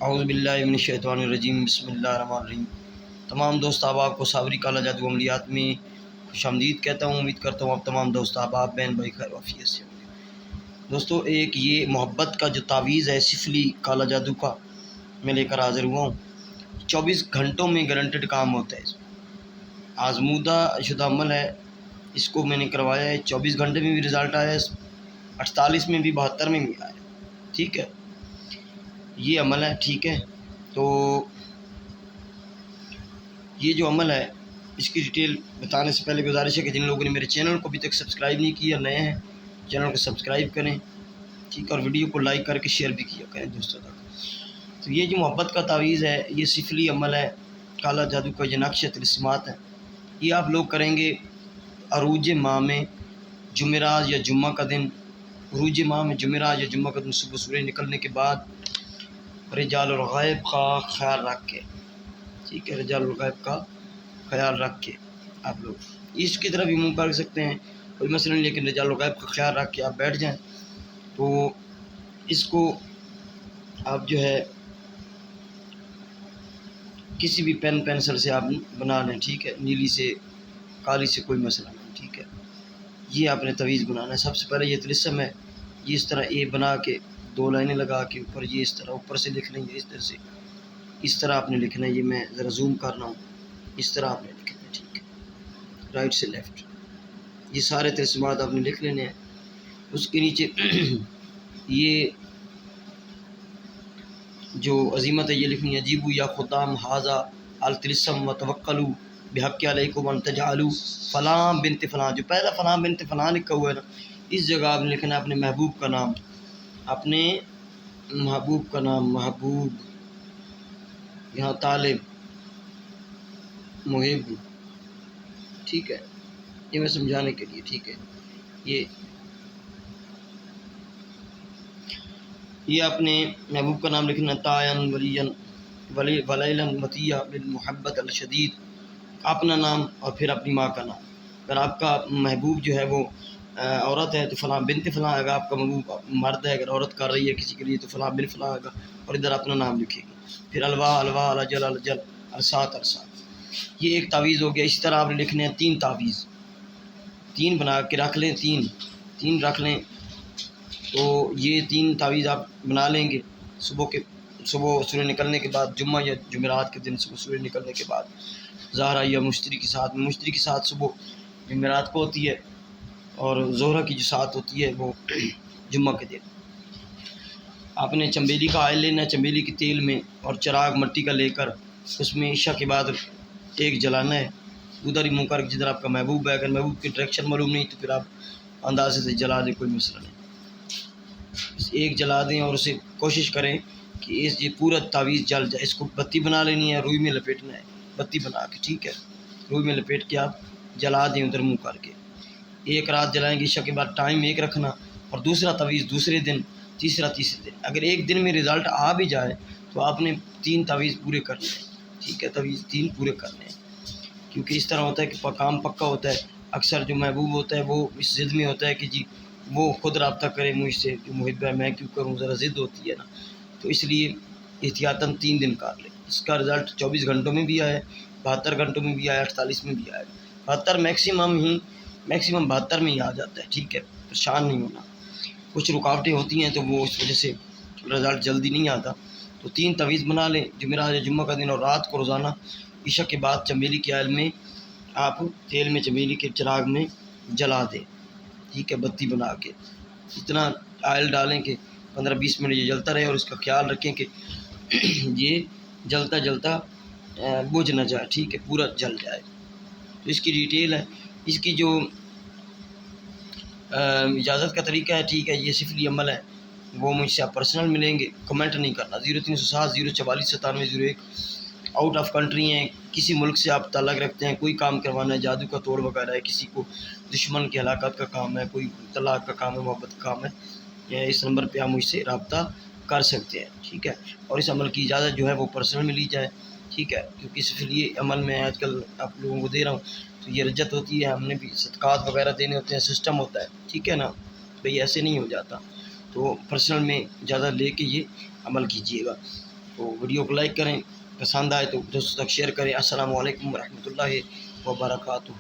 اعوذ باللہ من الشیطان الرجیم، بسم اللہ الرحمن الرحیم۔ تمام دوست احباب کو صابری کالا جادو عملیات میں خوش آمدید کہتا ہوں۔ امید کرتا ہوں آپ تمام دوست احباب بہن بھائی خیر وافیت سے ہوں گے۔ دوستو، ایک یہ محبت کا جو تعویذ ہے سفلی کالا جادو کا، میں لے کر حاضر ہوا ہوں۔ 24 گھنٹوں میں گارنٹیڈ کام ہوتا ہے، اس میں آزمودہ شدہ عمل ہے۔ اس کو میں نے کروایا ہے، 24 گھنٹے میں بھی رزلٹ آیا ہے، 48 میں بھی، 72 میں بھی آیا ہے۔ ٹھیک ہے، یہ عمل ہے۔ ٹھیک ہے، تو یہ جو عمل ہے اس کی ڈیٹیل بتانے سے پہلے گزارش ہے کہ جن لوگوں نے میرے چینل کو ابھی تک سبسکرائب نہیں کیا، نئے ہیں، چینل کو سبسکرائب کریں، ٹھیک ہے، اور ویڈیو کو لائک کر کے شیئر بھی کیا کریں دوستوں تک۔ تو یہ جو محبت کا تعویذ ہے، یہ سفلی عمل ہے، کالا جادو کا یہ نقش طلسمات ہے۔ یہ آپ لوگ کریں گے عروج ماہ میں جمعرات یا جمعہ کا دن، عروج ماہ میں جمعرات یا جمعہ کا دن صبح سورج نکلنے کے بعد رجال الغیب کا خیال رکھ کے، ٹھیک ہے، رجال الغیب کا خیال رکھ کے آپ لوگ اس کی طرف بھی منہ کر سکتے ہیں، کوئی مسئلہ نہیں، لیکن رجال الغیب کا خیال رکھ کے آپ بیٹھ جائیں۔ تو اس کو آپ جو ہے کسی بھی پین پینسل سے آپ بنا لیں، ٹھیک ہے، نیلی سے، کالی سے، کوئی مسئلہ نہیں، ٹھیک ہے۔ یہ آپ نے تعویذ بنانا ہے۔ سب سے پہلے یہ طلسم ہے، یہ اس طرح اے بنا کے 2 لائنیں لگا کے اوپر یہ اس طرح اوپر سے لکھ لیں گے، اس طرح سے، اس طرح آپ نے لکھنا ہے۔ یہ میں ذرا زوم کر رہا ہوں، اس طرح آپ نے لکھنا ہے، ٹھیک ہے، رائٹ سے لیفٹ، یہ سارے طلسمات آپ نے لکھ لینے ہیں۔ اس کے نیچے یہ جو عظیمت ہے یہ لکھنی ہے، جیبو یا خدام حاضہ الطلسم و توکلوا بحق علیکم ان تجعلوا فلاں بنت فلاں، جو پہلا فلاں بنت فلاں لکھا ہوا ہے نا، اس جگہ آپ نے لکھنا ہے اپنے محبوب کا نام، اپنے محبوب کا نام، محبوب یہاں طالب محب، ٹھیک ہے، یہ میں سمجھانے کے لیے، ٹھیک ہے۔ یہ اپنے محبوب کا نام لکھنا، تائن ولین ولیلا مطیع بالمحبت الشدید، اپنا نام اور پھر اپنی ماں کا نام۔ اگر آپ کا محبوب جو ہے وہ عورت ہے تو فلاں بنت فلاں، اگر آپ کا محبوب مرد ہے، اگر عورت کر رہی ہے کسی کے لیے تو فلاں بن فلاں ہوگا، اور ادھر اپنا نام لکھے گی، پھر الوا الوا الجل الجل ارسات ارسات۔ یہ ایک تعویذ ہو گیا۔ اسی طرح آپ نے لکھنے ہیں 3 تعویذ، 3 بنا کے رکھ لیں، 3 رکھ لیں۔ تو یہ 3 تعویذ آپ بنا لیں گے صبح سورج نکلنے کے بعد، جمعہ یا جمعرات کے دن صبح سورج نکلنے کے بعد، ظہرہ یا مشتری کی ساتھ میں، مشتری کی ساتھ صبح جمعرات کو ہوتی ہے، اور ظہرہ کی جو ساتھ ہوتی ہے وہ جمعہ کے دن۔ آپ نے چنبیلی کا آئل لینا ہے، چنبیلی کے تیل میں، اور چراغ مٹی کا لے کر اس میں عشاء کے بعد ایک جلانا ہے، ادھر ہی منہ کر جدھر آپ کا محبوب ہے۔ اگر محبوب کی ڈائریکشن معلوم نہیں تو پھر آپ اندازے سے جلا دیں، کوئی مسئلہ نہیں، ایک جلا دیں، اور اسے کوشش کریں کہ یہ پورا تعویذ جل جائے۔ اس کو بتی بنا لینی ہے، روئی میں لپیٹنا ہے، بتی بنا کے، ٹھیک ہے، روئی میں لپیٹ کے آپ جلا دیں ادھر منہ کر کے۔ ایک رات جلائیں گے، عشاء کے بعد ٹائم ایک رکھنا، اور دوسرا تعویذ دوسرے دن، تیسرے دن۔ اگر ایک دن میں رزلٹ آ بھی جائے تو آپ نے 3 تعویذ پورے کرنے ہیں، ٹھیک ہے، تعویذ 3 پورے کرنے ہیں، کیونکہ اس طرح ہوتا ہے کہ کام پکا ہوتا ہے۔ اکثر جو محبوب ہوتا ہے وہ اس ضد میں ہوتا ہے کہ جی وہ خود رابطہ کرے مجھ سے، جو محب ہے، میں کیوں کروں، ذرا ضد ہوتی ہے نا، تو اس لیے احتیاطاً 3 دن کر لیں۔ اس کا رزلٹ 24 گھنٹوں میں بھی آیا ہے، 72 گھنٹوں میں بھی آیا، 48 میں بھی آیا، 72 میکسیمم 72 میں ہی آ جاتا ہے، ٹھیک ہے، پریشان نہیں ہونا۔ کچھ رکاوٹیں ہوتی ہیں تو وہ اس وجہ سے رزلٹ جلدی نہیں آتا۔ تو 3 تعویذ بنا لیں، جمعرات یا جمعہ کا دن، اور رات کو روزانہ عشاء کے بعد چنبیلی کے آئل میں آپ تیل میں چنبیلی کے چراغ میں جلا دیں، ٹھیک ہے، بتی بنا کے۔ اتنا آئل ڈالیں کہ 15-20 منٹ یہ جلتا رہے، اور اس کا خیال رکھیں کہ یہ جلتا جلتا بجھ نہ جائے، ٹھیک ہے، پورا جل جائے۔ تو اس کی ڈیٹیل ہے، اس کی جو اجازت کا طریقہ ہے، ٹھیک ہے، یہ سفلی عمل ہے، وہ مجھ سے آپ پرسنل ملیں گے، کمنٹ نہیں کرنا۔ 0307 044 9701، آؤٹ آف کنٹری ہیں، کسی ملک سے آپ تعلق رکھتے ہیں، کوئی کام کروانا ہے، جادو کا توڑ وغیرہ ہے، کسی کو دشمن کی ہلاکت کا کام ہے، کوئی طلاق کا کام ہے، محبت کا کام ہے، اس نمبر پہ آپ مجھ سے رابطہ کر سکتے ہیں، ٹھیک ہے۔ اور اس عمل کی اجازت جو ہے وہ پرسنل ملی جائے، ٹھیک ہے، کیونکہ سفلی عمل میں آج کل آپ لوگوں کو دے رہا ہوں تو یہ رجت ہوتی ہے، ہم نے بھی صدقات وغیرہ دینے ہوتے ہیں، سسٹم ہوتا ہے، ٹھیک ہے نا، بھئی ایسے نہیں ہو جاتا۔ تو پرسنل میں اجازت لے کے یہ عمل کیجیے گا۔ تو ویڈیو کو لائک کریں، پسند آئے تو دوستوں تک شیئر کریں۔ السلام علیکم ورحمۃ اللہ وبرکاتہ۔